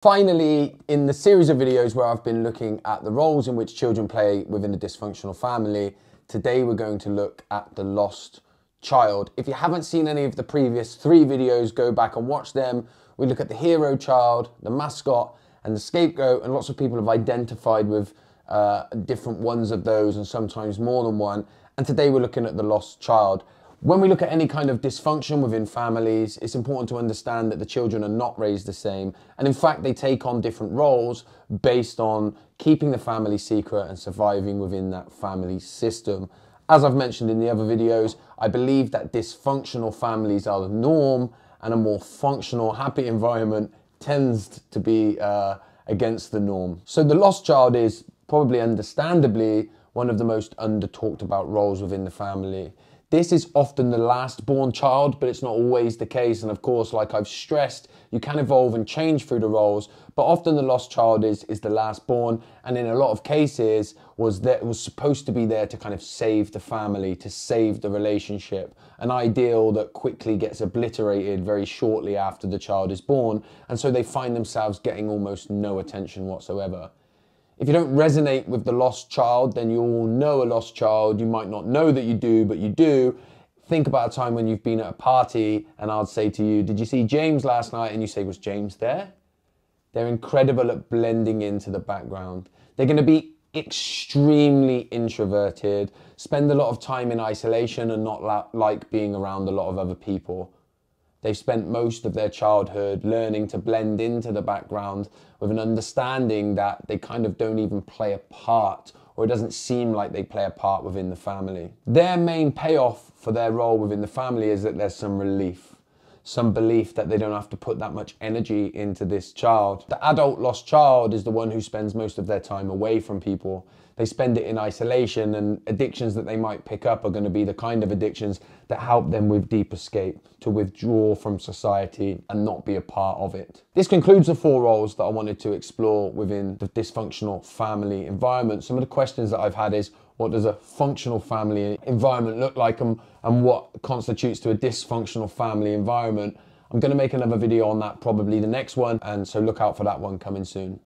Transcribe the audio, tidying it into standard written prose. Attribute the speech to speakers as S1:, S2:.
S1: Finally, in the series of videos where I've been looking at the roles in which children play within a dysfunctional family, today we're going to look at the lost child. If you haven't seen any of the previous 3 videos, go back and watch them. We look at the hero child, the mascot, and the scapegoat, and lots of people have identified with different ones of those and sometimes more than one. And today we're looking at the lost child. When we look at any kind of dysfunction within families, it's important to understand that the children are not raised the same. And in fact, they take on different roles based on keeping the family secret and surviving within that family system. As I've mentioned in the other videos, I believe that dysfunctional families are the norm and a more functional, happy environment tends to be against the norm. So the lost child is probably understandably one of the most under-talked about roles within the family. This is often the last born child, but it's not always the case. And of course, like I've stressed, you can evolve and change through the roles, but often the lost child is the last born. And in a lot of cases was supposed to be there to kind of save the family, to save the relationship, an ideal that quickly gets obliterated very shortly after the child is born. And so they find themselves getting almost no attention whatsoever. If you don't resonate with the lost child, then you all know a lost child. You might not know that you do, but you do. Think about a time when you've been at a party and I'd say to you, did you see James last night? And you say, was James there? They're incredible at blending into the background. They're going to be extremely introverted, spend a lot of time in isolation and not like being around a lot of other people. They've spent most of their childhood learning to blend into the background with an understanding that they kind of don't even play a part, or it doesn't seem like they play a part within the family. Their main payoff for their role within the family is that there's some relief, some belief that they don't have to put that much energy into this child. The adult lost child is the one who spends most of their time away from people. They spend it in isolation, and addictions that they might pick up are going to be the kind of addictions that help them with deep escape, to withdraw from society and not be a part of it. This concludes the 4 roles that I wanted to explore within the dysfunctional family environment. Some of the questions that I've had is, what does a functional family environment look like, and what constitutes to a dysfunctional family environment? I'm going to make another video on that, probably the next one, and so look out for that one coming soon.